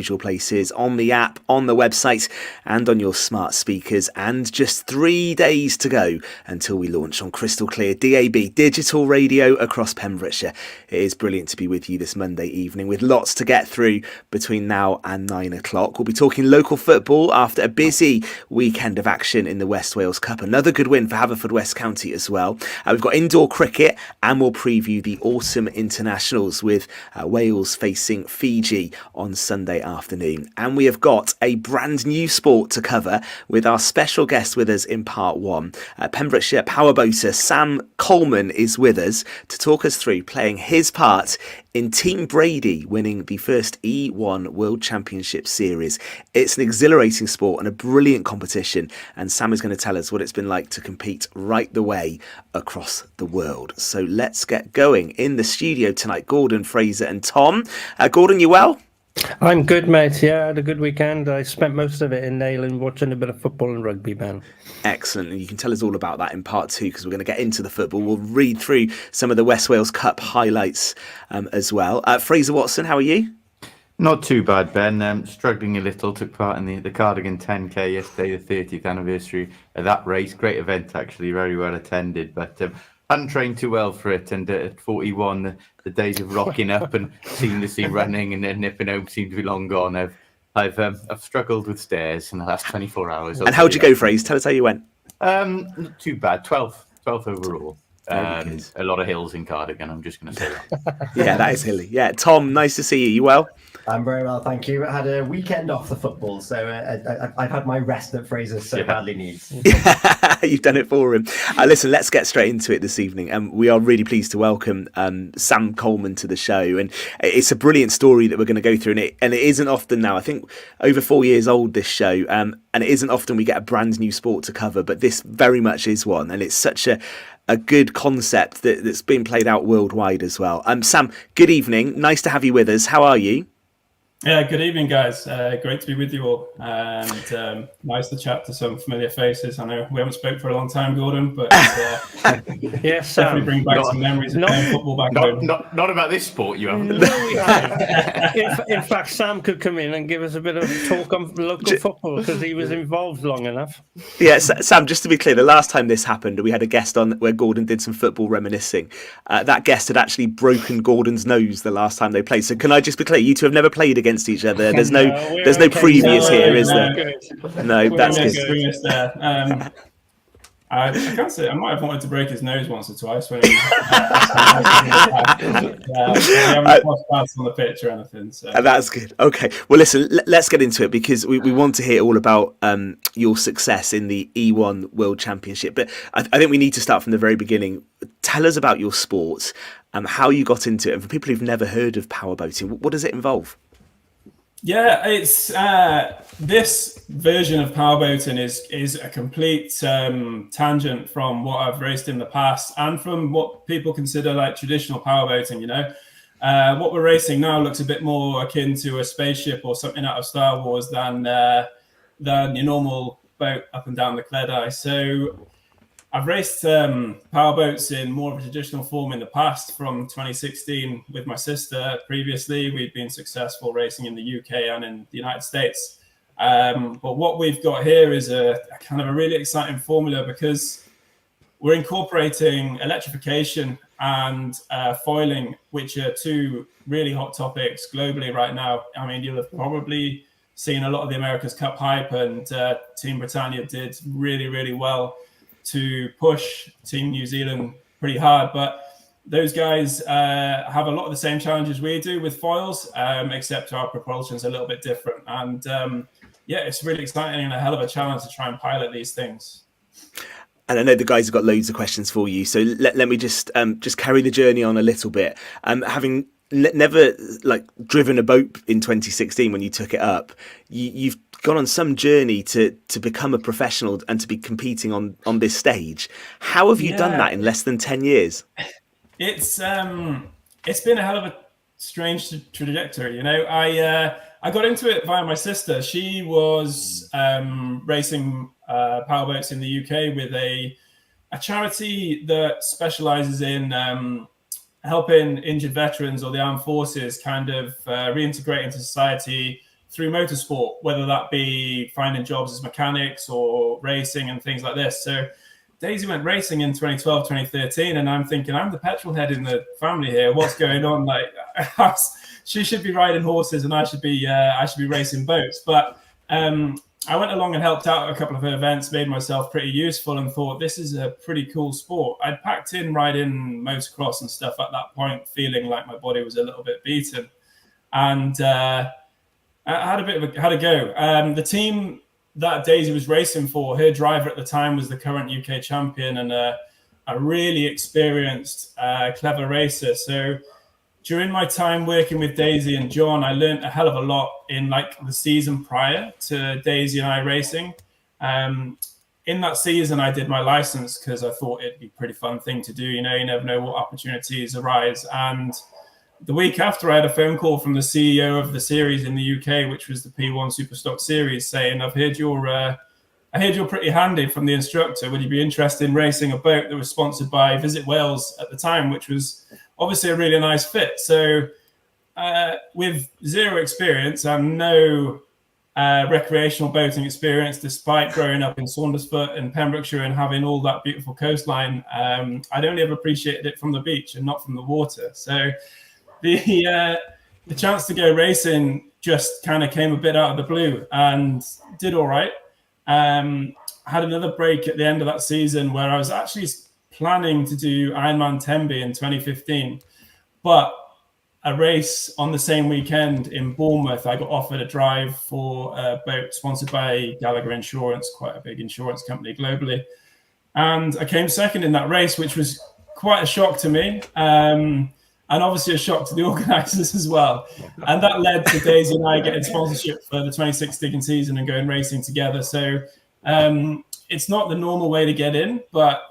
usual places, on the app, on the website, and on your smart speakers. And just 3 days to go until we launch on crystal clear DAB digital radio across Pembrokeshire. It is brilliant to be with you this Monday evening with lots to get through between now and 9 o'clock. We'll be talking local football after a busy weekend of action in the West Wales Cup. Another good win for Haverfordwest County as well. We've got indoor cricket, and we'll preview the autumn internationals with Wales facing Fiji on Sunday afternoon. And we have got a brand new sport to cover with our special guest with us in part one. Pembrokeshire Powerboater Sam Coleman is with us to talk us through playing his part in Team Brady winning the first E1 World Championship Series. It's an exhilarating sport and a brilliant competition, and Sam is going to tell us what it's been like to compete right the way across the world. So let's get going. In the studio tonight, Gordon, Fraser and Tom. Gordon, you well? I'm good, mate. Yeah, I had a good weekend. I spent most of it in Nayland watching a bit of football and rugby, man. Excellent. And you can tell us all about that in part two, because we're going to get into the football. We'll read through some of the West Wales Cup highlights as well. Fraser Watson, how are you? Not too bad, Ben. Struggling a little. Took part in the Cardigan 10K yesterday, the 30th anniversary of that race. Great event, actually. Very well attended. But hadn't trained too well for it. And at 41, the days of rocking up and seamlessly running and then nipping home seem to be long gone. I've struggled with stairs in the last 24 hours. And how'd you go, Fraser? Tell us how you went. Not too bad. 12th overall. A lot of hills in Cardigan, I'm just going to say that. Yeah, that is hilly. Yeah, Tom, nice to see you. You well? I'm very well, thank you. I had a weekend off the football, so I've had my rest that Fraser so badly needs. You've done it for him. Listen, let's get straight into it this evening. We are really pleased to welcome Sam Coleman to the show, and it's a brilliant story that we're going to go through. And it isn't often now. I think over 4 years old, this show, and it isn't often we get a brand new sport to cover, but this very much is one, and it's such a good concept that's been played out worldwide as well. Sam, good evening. Nice to have you with us. How are you? Yeah, good evening, guys. Great to be with you all, and nice to chat to some familiar faces. I know we haven't spoke for a long time, Gordon, but yes, definitely bring back some memories of playing football back home. Not about this sport, you haven't. No, we haven't. In fact, Sam could come in and give us a bit of talk on local football because he was involved long enough. Yeah, Sam, just to be clear, the last time this happened, we had a guest on where Gordon did some football reminiscing. That guest had actually broken Gordon's nose the last time they played. So can I just be clear, you two have never played against each other? There's no previous here, is there? No, that's good. I can't say. I might have wanted to break his nose once or twice when he we haven't crossed paths on the pitch or anything. So. That's good. Okay. Well, listen, let's get into it because we want to hear all about your success in the E1 World Championship. But I think we need to start from the very beginning. Tell us about your sport, how you got into it, and for people who've never heard of powerboating, what does it involve? Yeah, it's this version of powerboating is a complete tangent from what I've raced in the past and from what people consider like traditional powerboating. You know, what we're racing now looks a bit more akin to a spaceship or something out of Star Wars than your normal boat up and down the Cleddau. So I've raced powerboats in more of a traditional form in the past from 2016 with my sister. Previously, we'd been successful racing in the UK and in the United States. But what we've got here is a kind of a really exciting formula because we're incorporating electrification and foiling, which are two really hot topics globally right now. I mean, you'll have probably seen a lot of the America's Cup hype, and Team Britannia did really, really well to push Team New Zealand pretty hard. But those guys have a lot of the same challenges we do with foils, except our propulsion's a little bit different. And it's really exciting and a hell of a challenge to try and pilot these things. And I know the guys have got loads of questions for you, so let me just carry the journey on a little bit. Having never driven a boat in 2016 when you took it up, you've gone on some journey to become a professional and to be competing on this stage. How have you done that in less than 10 years? It's been a hell of a strange trajectory. You know, I got into it via my sister. She was racing powerboats in the UK with a charity that specializes in helping injured veterans or the armed forces kind of reintegrate into society through motorsport, whether that be finding jobs as mechanics or racing and things like this. So Daisy went racing in 2012, 2013, and I'm thinking, I'm the petrol head in the family here. What's going on? Like, she should be riding horses, and I should be racing boats. But I went along and helped out at a couple of her events, made myself pretty useful, and thought this is a pretty cool sport. I'd packed in riding motocross and stuff at that point, feeling like my body was a little bit beaten, and I had a go. The team that Daisy was racing for, her driver at the time was the current UK champion and a really experienced, clever racer. So during my time working with Daisy and John, I learned a hell of a lot in like the season prior to Daisy and I racing. In that season, I did my license because I thought it'd be a pretty fun thing to do. You know, you never know what opportunities arise. And the week after, I had a phone call from the CEO of the series in the UK, which was the P1 Superstock Series, saying, "I heard you're pretty handy from the instructor. Would you be interested in racing a boat that was sponsored by Visit Wales at the time?" Which was obviously a really nice fit. So with zero experience and no recreational boating experience, despite growing up in Saundersfoot and Pembrokeshire and having all that beautiful coastline, I'd only ever appreciated it from the beach and not from the water. So the chance to go racing just kind of came a bit out of the blue and did all right. Had another break at the end of that season where I was actually planning to do Ironman Tenby in 2015, but a race on the same weekend in Bournemouth, I got offered a drive for a boat sponsored by Gallagher Insurance, quite a big insurance company globally. And I came second in that race, which was quite a shock to me. And obviously a shock to the organisers as well. And that led to Daisy and I getting sponsorship for the 26 digging season and going racing together. So it's not the normal way to get in, but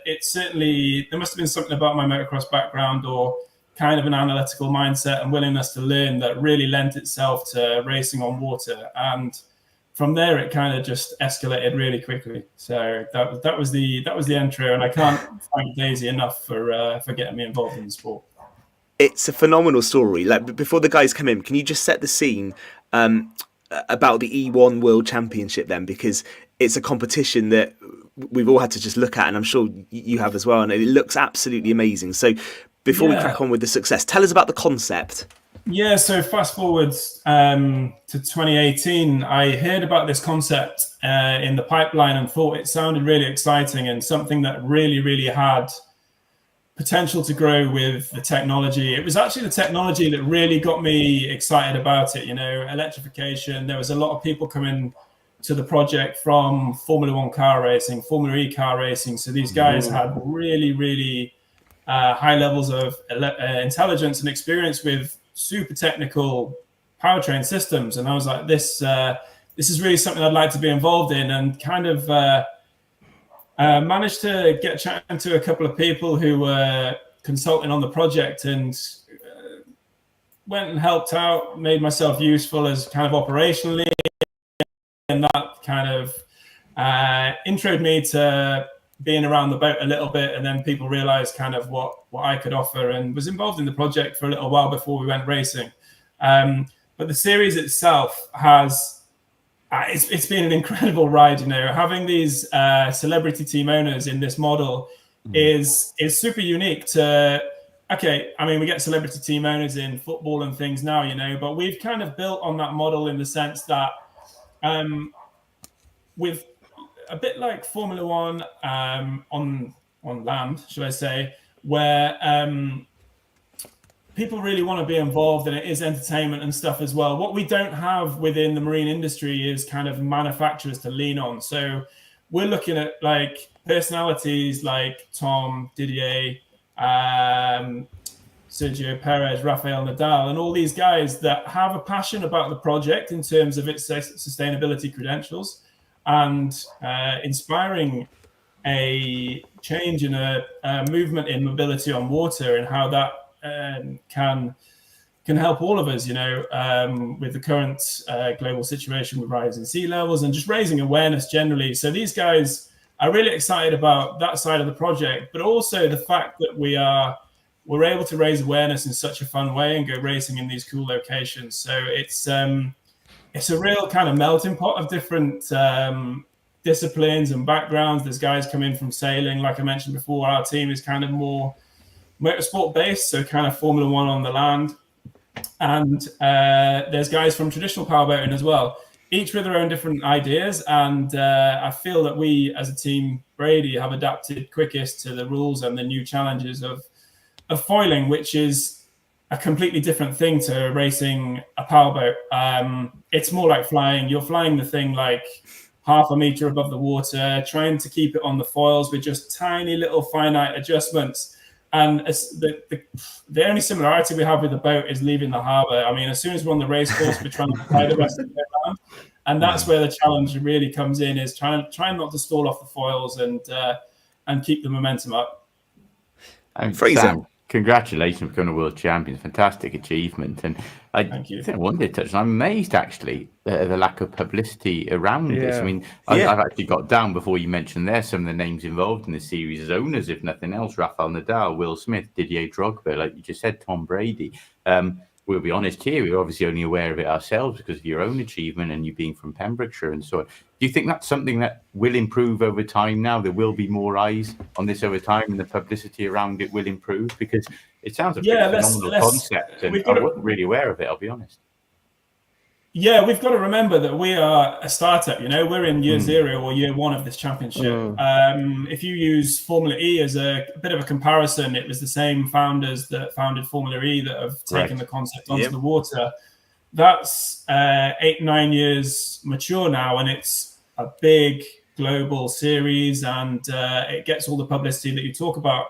it's certainly, there must have been something about my motocross background or kind of an analytical mindset and willingness to learn that really lent itself to racing on water. And from there, it kind of just escalated really quickly. So that was the intro, and I can't thank Daisy enough for getting me involved in the sport. It's a phenomenal story. Like, before the guys come in, can you just set the scene about the E1 World Championship then? Because it's a competition that we've all had to just look at, and I'm sure you have as well, and it looks absolutely amazing. So before we crack on with the success, tell us about the concept. Yeah, so fast forward to 2018, I heard about this concept in the pipeline and thought it sounded really exciting and something that really, really had potential to grow with the technology. It was actually the technology that really got me excited about it, you know, electrification. There was a lot of people coming to the project from Formula One car racing, Formula E car racing. So these guys had really, really high levels of intelligence and experience with super technical powertrain systems, and I was like, this is really something I'd like to be involved in, and kind of managed to get chatting to a couple of people who were consulting on the project, and went and helped out, made myself useful as kind of operationally, and that kind of introed me to being around the boat a little bit, and then people realized kind of what I could offer, and was involved in the project for a little while before we went racing. But the series itself has, it's been an incredible ride, you know, having these celebrity team owners in this model is super unique to, okay, I mean, we get celebrity team owners in football and things now, you know, but we've kind of built on that model in the sense that with a bit like Formula One on land, should I say, where people really want to be involved, and it is entertainment and stuff as well. What we don't have within the marine industry is kind of manufacturers to lean on. So we're looking at like personalities like Tom, Didier, Sergio Perez, Rafael Nadal, and all these guys that have a passion about the project in terms of its sustainability credentials, and inspiring a change in a movement in mobility on water, and how that can help all of us, you know, with the current global situation with rising sea levels and just raising awareness generally. So these guys are really excited about that side of the project, but also the fact that we're able to raise awareness in such a fun way and go racing in these cool locations. So it's it's a real kind of melting pot of different disciplines and backgrounds. There's guys coming from sailing, like I mentioned before. Our team is kind of more motorsport based, so kind of Formula One on the land. And there's guys from traditional powerboating as well, each with their own different ideas. And I feel that we, as a Team Brady, have adapted quickest to the rules and the new challenges of foiling, which is a completely different thing to racing a powerboat. It's more like flying. You're flying the thing like half a meter above the water, trying to keep it on the foils with just tiny little finite adjustments. And the only similarity we have with the boat is leaving the harbour. I mean, as soon as we're on the race course, we're trying to fly the rest of the way around. And that's where the challenge really comes in, is trying not to stall off the foils and keep the momentum up. Fraser. Sam, congratulations on becoming a world champion. Fantastic achievement. And Thank you. I wanted to touch on, I'm amazed actually at the lack of publicity around this. I mean, I've actually got down before you mentioned there some of the names involved in the series as owners, if nothing else: Rafael Nadal, Will Smith, Didier Drogba, like you just said, Tom Brady. We'll be honest here, we're obviously only aware of it ourselves because of your own achievement and you being from Pembrokeshire and so on. Do you think that's something that will improve over time now? There will be more eyes on this over time and the publicity around it will improve? Because it sounds a pretty phenomenal concept and I wasn't really aware of it, I'll be honest. Yeah, we've got to remember that we are a startup. We're in year 0 or year 1 of this championship. If you use Formula E as a bit of a comparison, it was the same founders that founded Formula E that have taken the concept onto the water. That's 8-9 years mature now, and it's a big global series, and it gets all the publicity that you talk about.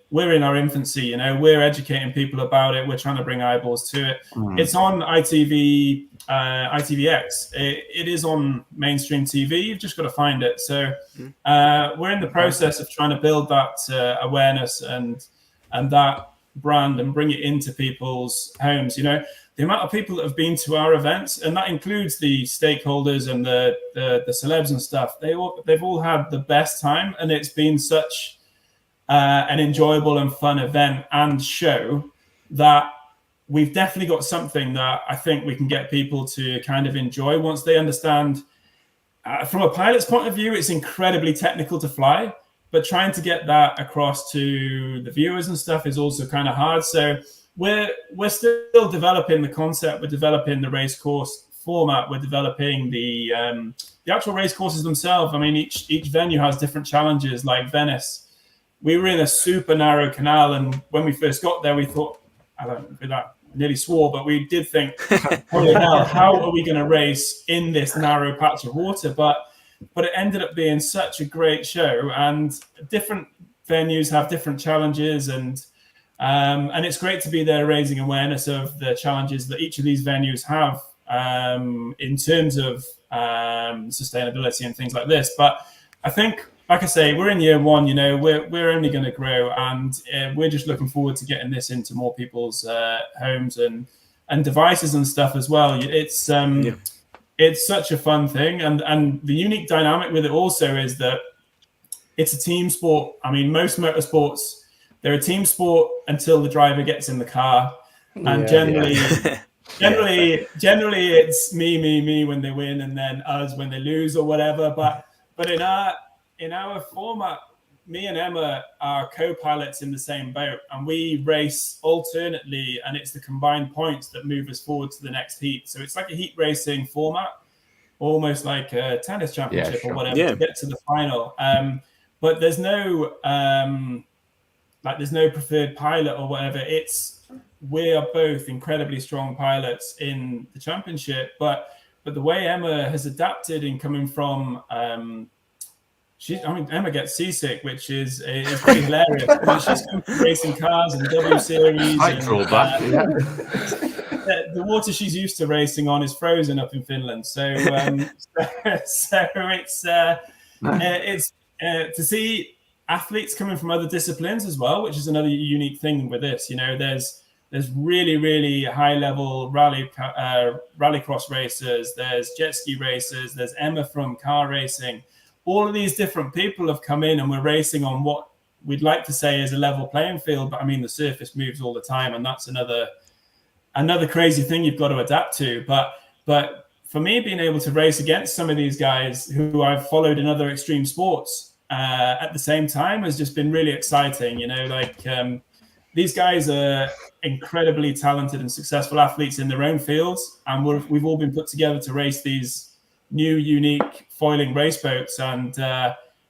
We're in our infancy, we're educating people about it. We're trying to bring eyeballs to it. It's on ITV, ITVX. It is on mainstream TV. You've just got to find it. So we're in the process of trying to build that awareness and that brand and bring it into people's homes. The amount of people that have been to our events, and that includes the stakeholders and the celebs and stuff, they've all had the best time, and it's been such an enjoyable and fun event and show that we've definitely got something that I think we can get people to kind of enjoy once they understand. From a pilot's point of view, it's incredibly technical to fly, but trying to get that across to the viewers and stuff is also kind of hard. So we're still developing the concept. We're developing the race course format. We're developing the actual race courses themselves. I mean, each venue has different challenges. Like Venice, we were in a super narrow canal, and when we first got there, we thought, I nearly swore, but we did think, holy hell, how are we going to race in this narrow patch of water? But it ended up being such a great show, and different venues have different challenges, and it's great to be there raising awareness of the challenges that each of these venues have in terms of sustainability and things like this. But I think, like I say, we're in year 1. We're only going to grow, and we're just looking forward to getting this into more people's homes and devices and stuff as well. It's such a fun thing, and the unique dynamic with it also is that it's a team sport. I mean, most motorsports, they're a team sport until the driver gets in the car, and generally it's me when they win, and then us when they lose or whatever. But in our format, me and Emma are co-pilots in the same boat, and we race alternately, and it's the combined points that move us forward to the next heat. So it's like a heat racing format, almost like a tennis championship or whatever to get to the final. But there's no there's no preferred pilot or whatever. We are both incredibly strong pilots in the championship, but the way Emma has adapted in coming from Emma gets seasick, which is pretty hilarious. She's come from racing cars and W Series. The water she's used to racing on is frozen up in Finland, so it's to see athletes coming from other disciplines as well, which is another unique thing with this. There's really, really high level rallycross racers. There's jet ski racers. There's Emma from car racing. All of these different people have come in, and we're racing on what we'd like to say is a level playing field. But I mean, the surface moves all the time, and that's another crazy thing you've got to adapt to. But But for me, being able to race against some of these guys who I've followed in other extreme sports at the same time has just been really exciting. These guys are incredibly talented and successful athletes in their own fields, and we've all been put together to race these new, unique foiling race boats, and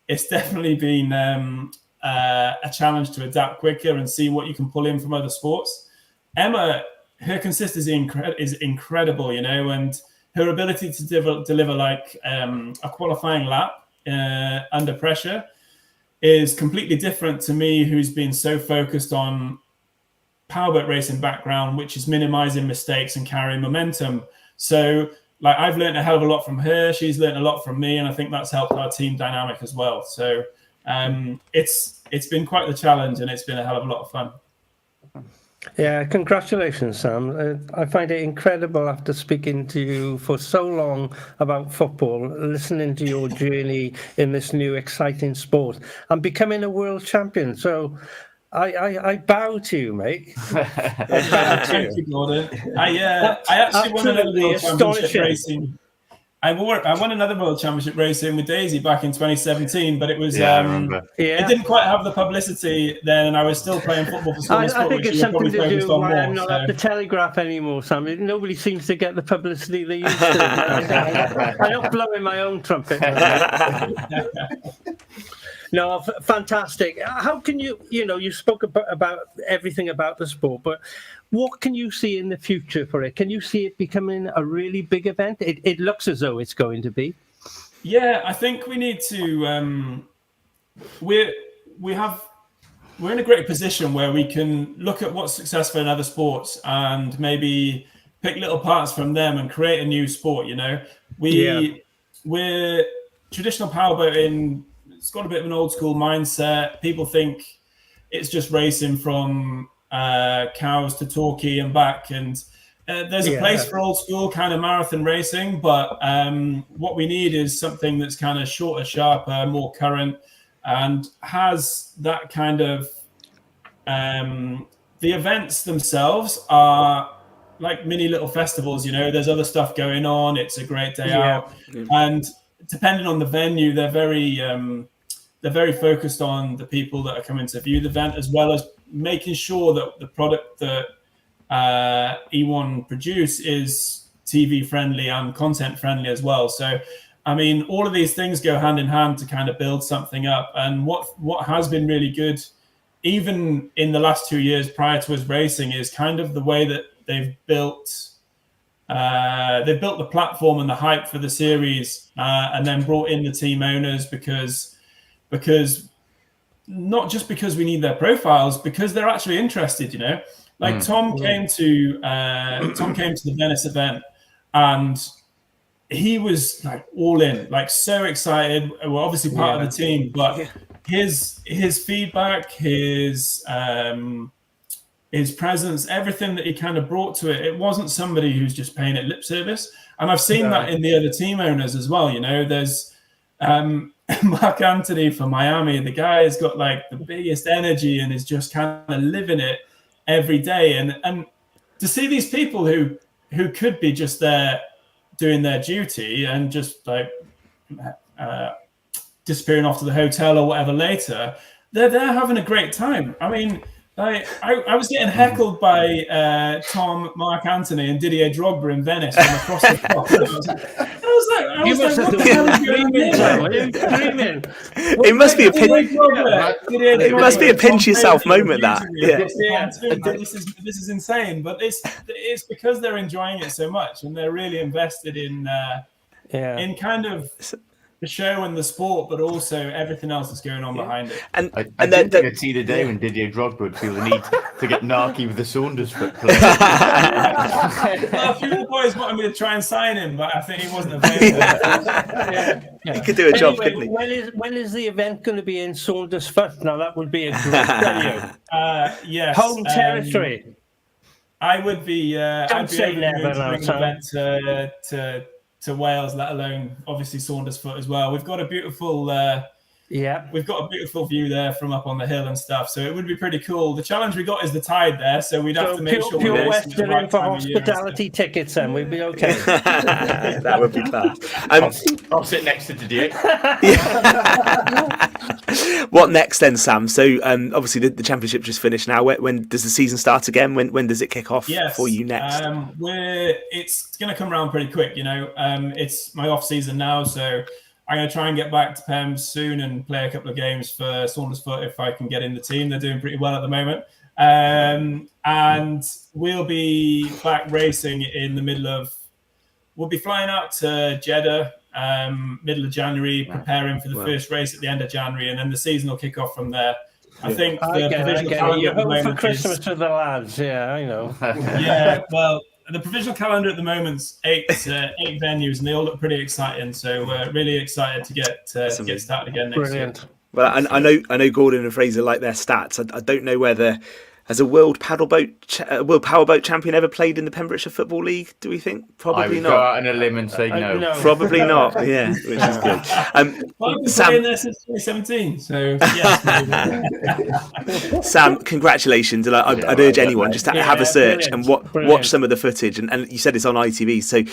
it's definitely been a challenge to adapt quicker and see what you can pull in from other sports. Emma, her consistency is incredible, and her ability to deliver like a qualifying lap under pressure is completely different to me, who's been so focused on powerboat racing background, which is minimizing mistakes and carrying momentum. So like I've learned a hell of a lot from her. She's learned a lot from me, and I think that's helped our team dynamic as well. So it's been quite the challenge, and it's been a hell of a lot of fun. Yeah, congratulations, Sam. I find it incredible after speaking to you for so long about football, listening to your journey in this new exciting sport and becoming a world champion. So I bow to you, mate. Thank you, Gordon. I actually won another world championship racing. I won another world championship racing with Daisy back in 2017, but it was it didn't quite have the publicity then, and I was still playing football for Saunders Foot. I think it's something to do why I'm not at the Telegraph anymore, Sam. Nobody seems to get the publicity they used to. I'm not blowing my own trumpet. No, fantastic. How can you spoke about everything about the sport, but what can you see in the future for it? Can you see it becoming a really big event? It looks as though it's going to be. Yeah, I think we need to. We're in a great position where we can look at what's successful in other sports and maybe pick little parts from them and create a new sport. We're traditional powerboating. It's got a bit of an old school mindset. People think it's just racing from cows to Torquay and back, and there's a place for old school kind of marathon racing, but what we need is something that's kind of shorter, sharper, more current, and has that kind of the events themselves are like mini little festivals. There's other stuff going on. It's a great day out, and depending on the venue, they're very focused on the people that are coming to view the event, as well as making sure that the product that E1 produce is TV friendly and content friendly as well. So, I mean, all of these things go hand in hand to kind of build something up. And what has been really good, even in the last 2 years prior to us racing, is kind of the way that they've built the platform and the hype for the series, and then brought in the team owners because not just because we need their profiles, because they're actually interested. Tom came to the Venice event, and he was like all in, like so excited. We're obviously part of the team, but his feedback, his presence, everything that he kind of brought to it, it wasn't somebody who's just paying it lip service. And I've seen that in the other team owners as well. There's Mark Anthony from Miami. The guy has got like the biggest energy and is just kind of living it every day. And to see these people who could be just there doing their duty and just like disappearing off to the hotel or whatever later, they're there having a great time. I mean, I was getting heckled by Tom, Mark Anthony, and Didier Drogba in Venice from across the clock. It must be a pinch yourself moment. This is insane, but it's because they're enjoying it so much and they're really invested in kind of the show and the sport, but also everything else that's going on behind it. And I think I'd see the day when Didier Drogba would feel the need to get narky with the Saunders Foot player. Well, a few of the boys wanted me to try and sign him, but I think he wasn't available. He could do a job, couldn't he? When is the event going to be in Saunders Foot? Now that would be a great venue. Yes, home territory. I would be. Don't say never, event to Wales, let alone obviously Saunders Foot as well. We've got a beautiful Yeah. we've got a beautiful view there from up on the hill and stuff. So it would be pretty cool. The challenge we got is the tide there, so we'd have to make sure Pure we're West racing at the are in right for time of year and stuff. hospitality tickets, then we'd be okay. That would be class. I'll sit next to Didier. What next then, Sam? So obviously the championship just finished now. When does the season start again? When does it kick off for you next? It's going to come around pretty quick. It's my off season now, so I'm going to try and get back to Pembs soon and play a couple of games for Saundersfoot if I can get in the team. They're doing pretty well at the moment. And we'll be back racing in the middle of... We'll be flying out to Jeddah middle of January, preparing for the first race at the end of January, and then the season will kick off from there. I think the provisional calendar You're at the home for moment Christmas to the lads. Yeah, I know. Yeah, well, the provisional calendar at the moment's eight venues, and they all look pretty exciting. So we're really excited to get started again next year. Well, I know Gordon and Fraser like their stats. I don't know whether has a world powerboat champion ever played in the Pembrokeshire Football League? Do we think? Probably I would not. go out on a limb and say no. Probably not. Yeah, which is good. Well, I've been playing there since 2017, so yes. Sam, congratulations! And I'd urge anyone just to have a search and watch some of the footage. And you said it's on ITV, so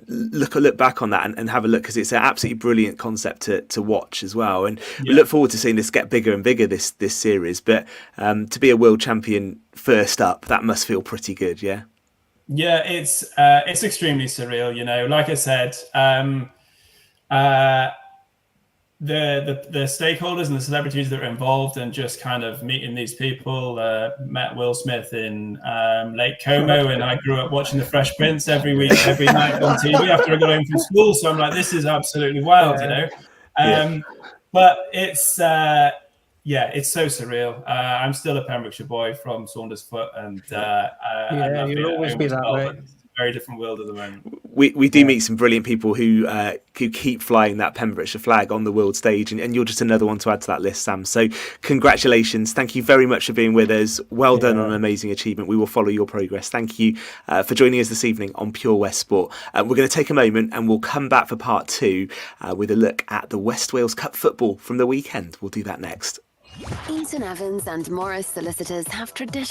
look back on that and have a look, because it's an absolutely brilliant concept to watch as well. And we look forward to seeing this get bigger and bigger this series. But to be a world champion first up, that must feel pretty good. Yeah it's extremely surreal, like I said. The stakeholders and the celebrities that are involved, and just kind of meeting these people. Met Will Smith in Lake Como, and I grew up watching The Fresh Prince every night on TV after I got home from school, so I'm like, this is absolutely wild. But it's it's so surreal. I'm still a Pembrokeshire boy from Saundersfoot, and you'll always be that way. It's a very different world at the moment. We do meet some brilliant people who keep flying that Pembrokeshire flag on the world stage, and you're just another one to add to that list, Sam. So congratulations. Thank you very much for being with us. Well done on an amazing achievement. We will follow your progress. Thank you for joining us this evening on Pure West Sport. We're going to take a moment and we'll come back for part 2 with a look at the West Wales Cup football from the weekend. We'll do that next. Eaton-Evans and Morris Solicitors have tradition.